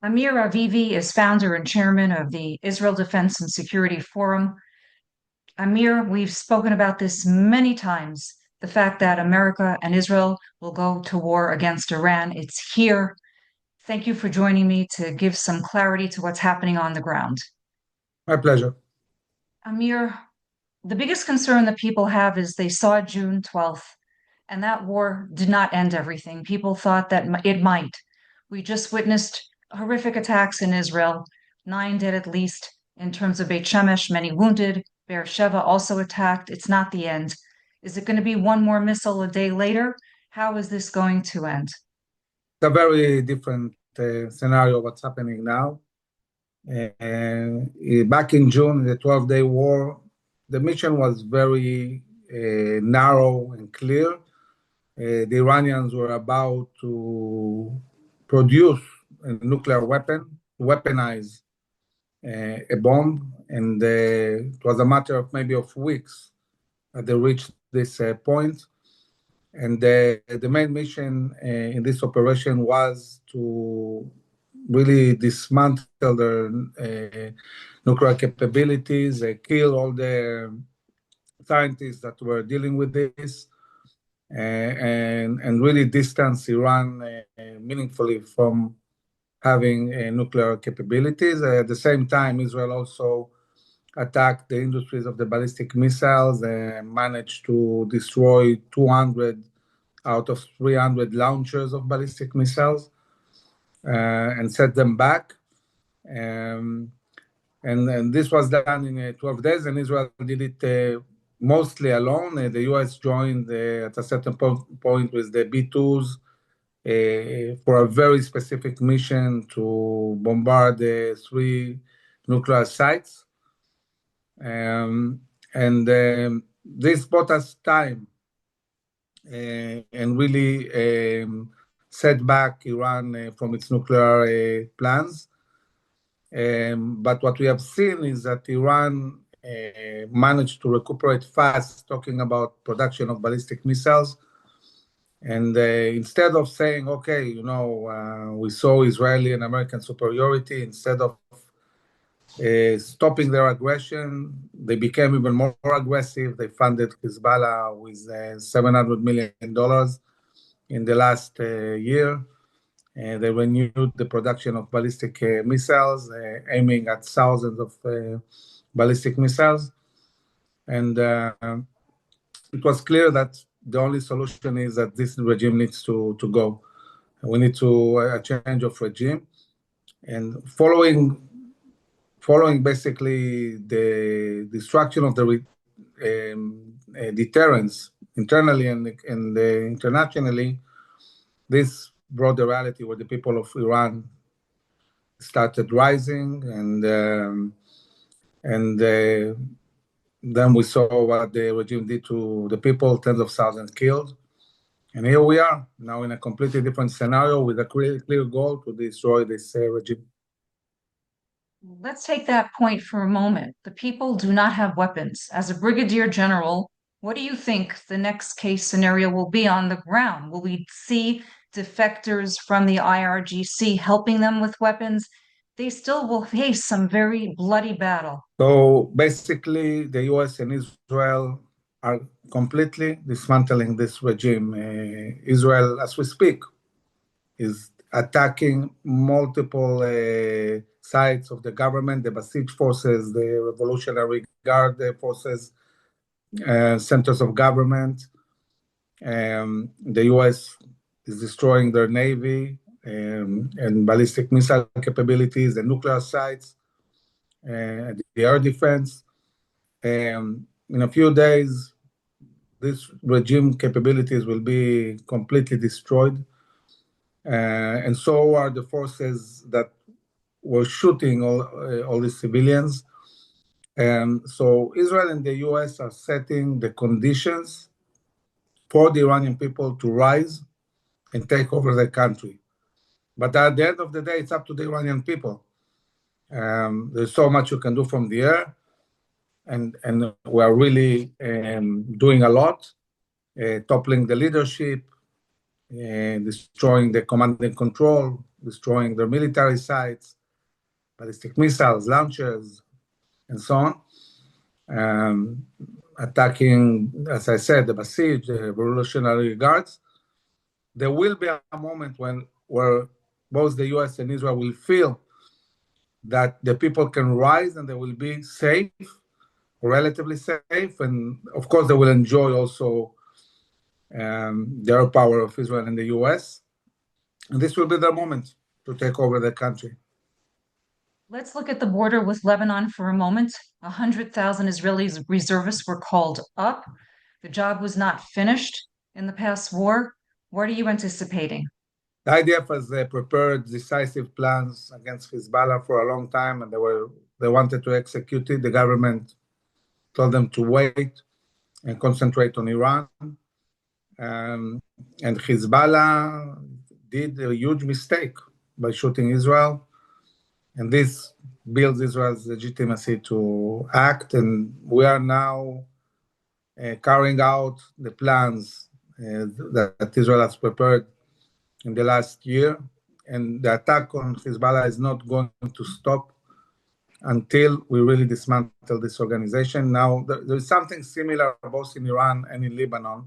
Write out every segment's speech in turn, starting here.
Amir Avivi is founder and chairman of the Israel Defense and Security Forum. Amir, we've spoken about this many times, the fact that America and Israel will go to war against Iran. It's here. Thank you for joining me to give some clarity to what's happening on the ground. My pleasure. Amir, the biggest concern that people have is they saw June 12th, and that war did not end everything. People thought that it might. We just witnessed horrific attacks in Israel, 9 dead at least, in terms of Beit Shemesh, many wounded. Beersheba also attacked. It's not the end. Is it going to be one more missile a day later? How is this going to end? It's a very different scenario what's happening now. Back in June, the 12-day war, the mission was very narrow and clear. The Iranians were about to produce a nuclear weapon, weaponize a bomb, and it was a matter of maybe of weeks that they reached this point. And the main mission in this operation was to really dismantle their nuclear capabilities, kill all the scientists that were dealing with this, and really distance Iran meaningfully from having nuclear capabilities. At the same time, Israel also attacked the industries of the ballistic missiles and managed to destroy 200 out of 300 launchers of ballistic missiles and set them back. And this was done in 12 days, and Israel did it mostly alone. The US joined at a certain point with the B-2s for a very specific mission to bombard the 3 nuclear sites. This bought us time and really set back Iran from its nuclear plans. But what we have seen is that Iran managed to recuperate fast, talking about production of ballistic missiles. And instead of saying, okay, we saw Israeli and American superiority, instead of stopping their aggression, they became even more aggressive. They funded Hezbollah with $700 million in the last year. They renewed the production of ballistic missiles, aiming at thousands of ballistic missiles. And it was clear that the only solution is that this regime needs to go. We need a change of regime. And following basically the destruction of the deterrence internally and internationally, this brought the reality where the people of Iran started rising, and then we saw what the regime did to the people, tens of thousands killed. And here we are, now in a completely different scenario with a clear goal to destroy this regime. Let's take that point for a moment. The people do not have weapons. As a brigadier general, what do you think the next case scenario will be on the ground? Will we see defectors from the IRGC helping them with weapons? They still will face some very bloody battle. So basically, the US and Israel are completely dismantling this regime. Israel, as we speak, is attacking multiple sides of the government, the Basij forces, the Revolutionary Guard forces, centers of government. The US is destroying their navy and ballistic missile capabilities, the nuclear sites, the air defense. In a few days, this regime capabilities will be completely destroyed. And so are the forces that were shooting all the civilians. So Israel and the US are setting the conditions for the Iranian people to rise and take over the country. But at the end of the day, it's up to the Iranian people. There's so much you can do from the air, and we are really doing a lot, toppling the leadership, destroying the command and control, destroying their military sites, ballistic missiles, launchers, and so on. Attacking, as I said, the Basij, the Revolutionary Guards. There will be a moment where both the US and Israel will feel that the people can rise and they will be safe, relatively safe, and of course they will enjoy also the air power of Israel and the US. And this will be their moment to take over the country. Let's look at the border with Lebanon for a moment. 100,000 Israeli reservists were called up. The job was not finished in the past war. What are you anticipating? The IDF has prepared decisive plans against Hezbollah for a long time, and they wanted to execute it. The government told them to wait and concentrate on Iran. And Hezbollah did a huge mistake by shooting Israel. And this builds Israel's legitimacy to act. And we are now carrying out the plans that Israel has prepared in the last year. And the attack on Hezbollah is not going to stop until we really dismantle this organization. Now, there is something similar both in Iran and in Lebanon.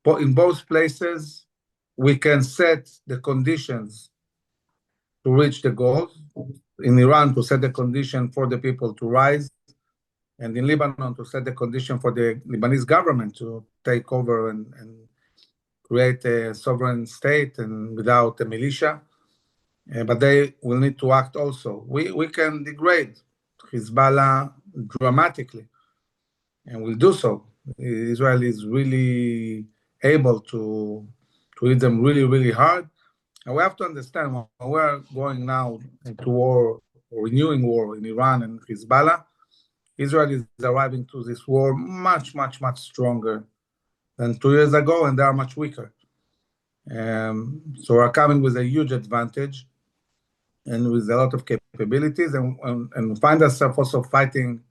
But in both places, we can set the conditions to reach the goals. In Iran, to set the condition for the people to rise, and in Lebanon, to set the condition for the Lebanese government to take over and create a sovereign state and without a militia. But they will need to act also. We can degrade Hezbollah dramatically, and we'll do so. Israel is really able to hit them really, really hard. And we have to understand when we're going now into war, or renewing war in Iran and Hezbollah, Israel is arriving to this war much, much, much stronger than 2 years ago, and they are much weaker. So we're coming with a huge advantage and with a lot of capabilities, and find ourselves also fighting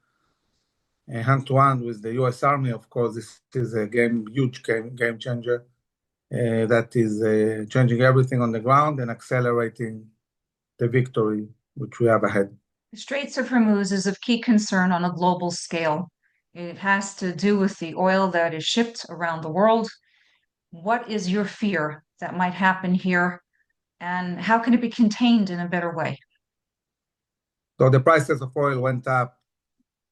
hand-to-hand with the US Army. Of course, this is a huge game changer that is changing everything on the ground and accelerating the victory which we have ahead. The Straits of Hormuz is of key concern on a global scale. It has to do with the oil that is shipped around the world. What is your fear that might happen here, and how can it be contained in a better way? So the prices of oil went up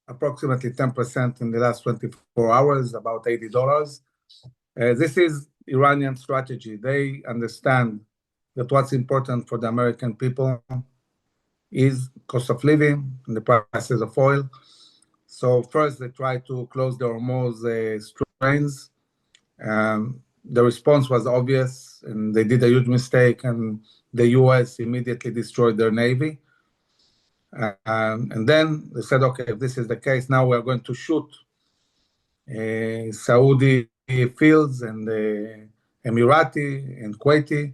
approximately 10% in the last 24 hours, about $80. This is Iranian strategy. They understand that what's important for the American people is cost of living and the prices of oil. So first, they try to close the Hormuz strains. The response was obvious, and they did a huge mistake, and the US immediately destroyed their navy. And then they said, okay, if this is the case, now we're going to shoot Saudi fields and Emirati and Kuwaiti,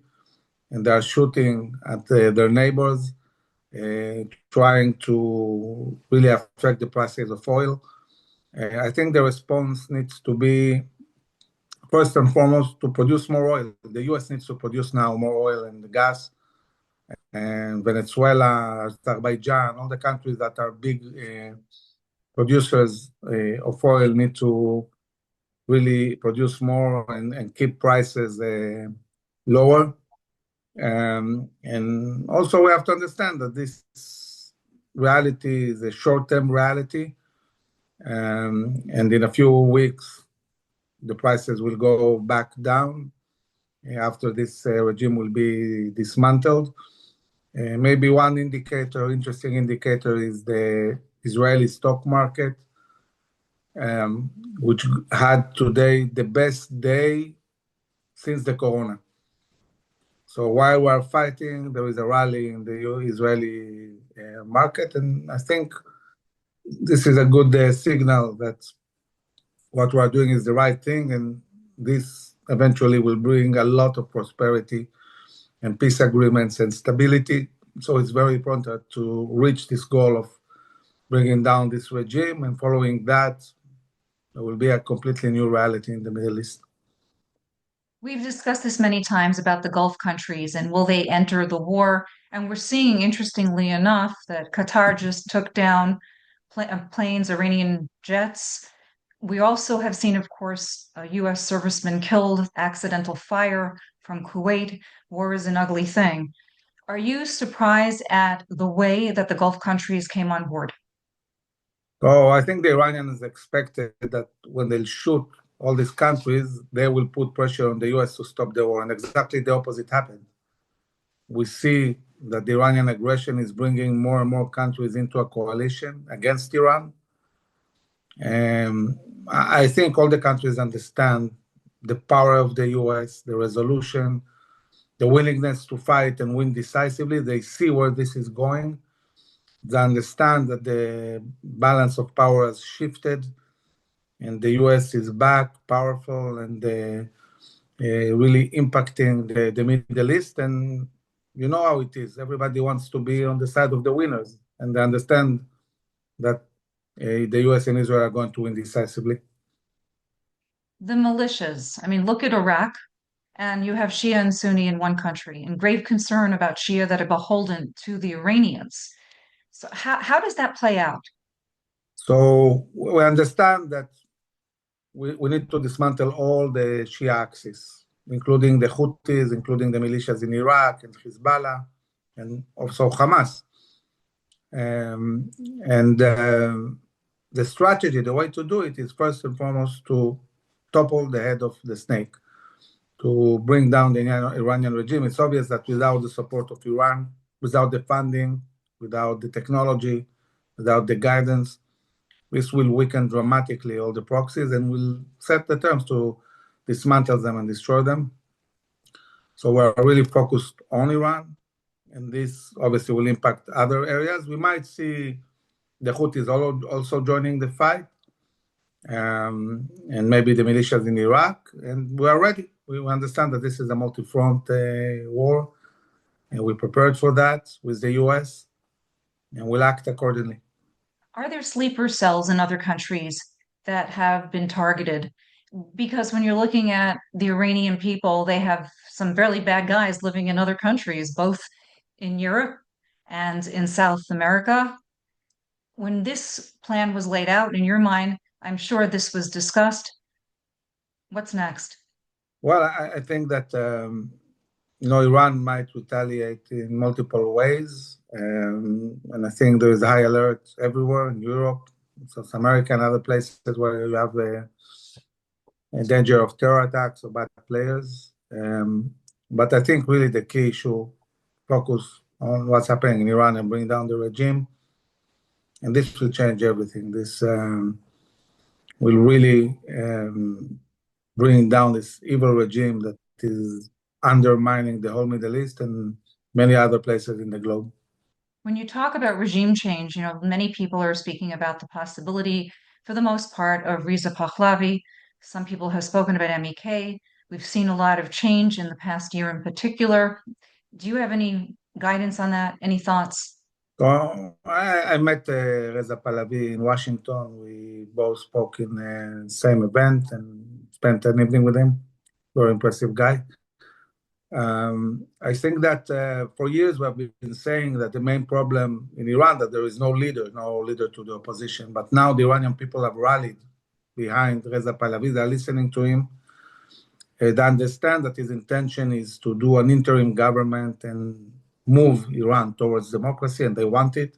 and they are shooting at their neighbors, trying to really affect the prices of oil. I think the response needs to be, first and foremost, to produce more oil. The US needs to produce now more oil and gas. And Venezuela, Azerbaijan, all the countries that are big producers of oil need to really produce more and keep prices lower. And also we have to understand that this reality is a short-term reality. And in a few weeks, the prices will go back down after this regime will be dismantled. Maybe one interesting indicator, is the Israeli stock market, which had today the best day since the corona. So while we're fighting, there is a rally in the Israeli market, and I think this is a good signal that what we're doing is the right thing, and this eventually will bring a lot of prosperity and peace agreements and stability. So it's very important to reach this goal of bringing down this regime, and following that, there will be a completely new reality in the Middle East. We've discussed this many times about the Gulf countries and will they enter the war? And we're seeing, interestingly enough, that Qatar just took down planes, Iranian jets. We also have seen, of course, a U.S. serviceman killed, accidental fire from Kuwait. War is an ugly thing. Are you surprised at the way that the Gulf countries came on board? So I think the Iranians expected that when they shoot all these countries, they will put pressure on the US to stop the war. And exactly the opposite happened. We see that the Iranian aggression is bringing more and more countries into a coalition against Iran. And I think all the countries understand the power of the US, the resolution, the willingness to fight and win decisively. They see where this is going. They understand that the balance of power has shifted and the US is back, powerful, and really impacting the Middle East. And you know how it is. Everybody wants to be on the side of the winners, and they understand that the US and Israel are going to win decisively. The militias. I mean, look at Iraq, and you have Shia and Sunni in one country, and grave concern about Shia that are beholden to the Iranians. So, how does that play out? So we understand that we need to dismantle all the Shia axis, including the Houthis, including the militias in Iraq and Hezbollah, and also Hamas. Um, and the strategy, the way to do it is first and foremost to topple the head of the snake, to bring down the Iranian regime. It's obvious that without the support of Iran, without the funding, without the technology, without the guidance, this will weaken dramatically all the proxies and will set the terms to dismantle them and destroy them. So we're really focused on Iran, and this obviously will impact other areas. We might see the Houthis also joining the fight, and maybe the militias in Iraq. And we are ready. We understand that this is a multi-front war, and we prepared for that with the US, and we'll act accordingly. Are there sleeper cells in other countries that have been targeted? Because when you're looking at the Iranian people, they have some fairly bad guys living in other countries, both in Europe and in South America. When this plan was laid out in your mind, I'm sure this was discussed. What's next? Well, I think that Iran might retaliate in multiple ways, and I think there is high alert everywhere in Europe, South America, and other places where you have a danger of terror attacks or bad players. But I think really the key issue focus on what's happening in Iran and bring down the regime, and this will change everything. This will really bring down this evil regime that is undermining the whole Middle East and many other places in the globe. When you talk about regime change, many people are speaking about the possibility, for the most part, of Reza Pahlavi. Some people have spoken about MEK. We've seen a lot of change in the past year in particular. Do you have any guidance on that? Any thoughts? So I met Reza Pahlavi in Washington. We both spoke in the same event and spent an evening with him. Very impressive guy. I think that for years we have been saying that the main problem in Iran that there is no leader to the opposition. But now the Iranian people have rallied behind Reza Pahlavi. They're listening to him. They understand that his intention is to do an interim government and move Iran towards democracy, and they want it.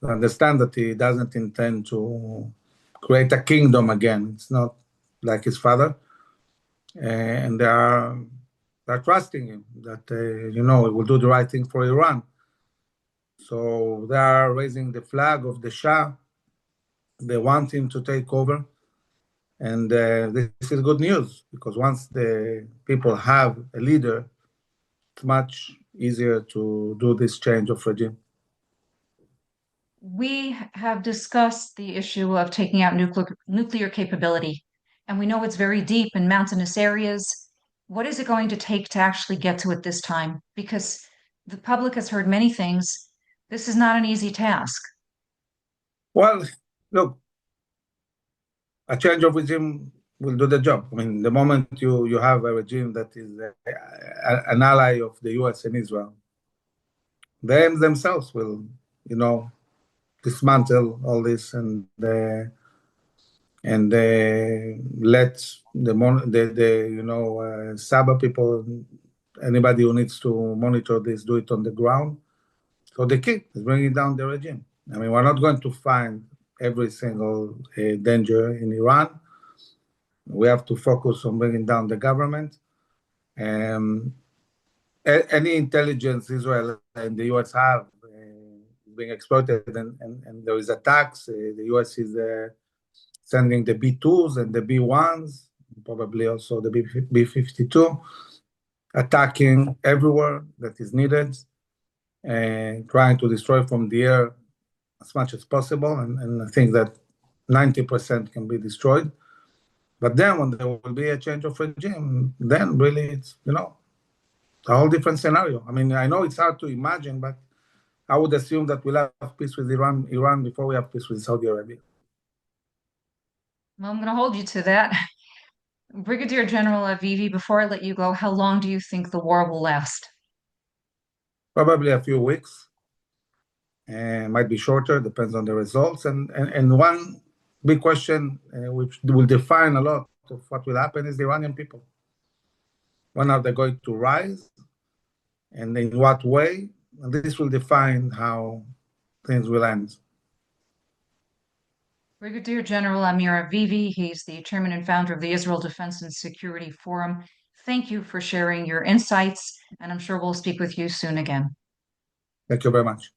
They understand that he doesn't intend to create a kingdom again. It's not like his father, and they're trusting him that he will do the right thing for Iran. So they are raising the flag of the Shah. They want him to take over. And this is good news because once the people have a leader, it's much easier to do this change of regime. We have discussed the issue of taking out nuclear capability, and we know it's very deep in mountainous areas. What is it going to take to actually get to it this time? Because the public has heard many things. This is not an easy task. Well, look, a change of regime will do the job. I mean, the moment you have a regime that is an ally of the U.S. and Israel, they themselves will, you know, dismantle all this and let the Saba people, anybody who needs to monitor this, do it on the ground. So the key is bringing down the regime. I mean, we're not going to find every single danger in Iran. We have to focus on bringing down the government. Um, any intelligence Israel and the US have is being exploited, and there is attacks. The US is sending the B2s and the B1s, probably also the B52, attacking everywhere that is needed, and trying to destroy from the air as much as possible. And I think that 90% can be destroyed. But then when there will be a change of regime, then really it's, a whole different scenario. I mean, I know it's hard to imagine, but I would assume that we'll have peace with Iran before we have peace with Saudi Arabia. Well, I'm going to hold you to that. Brigadier General Avivi, before I let you go, how long do you think the war will last? Probably a few weeks. Might be shorter, depends on the results. And one big question, which will define a lot of what will happen, is the Iranian people. When are they going to rise? And in what way? And this will define how things will end. Brigadier General Amir Avivi, he's the chairman and founder of the Israel Defense and Security Forum. Thank you for sharing your insights, and I'm sure we'll speak with you soon again. Thank you very much.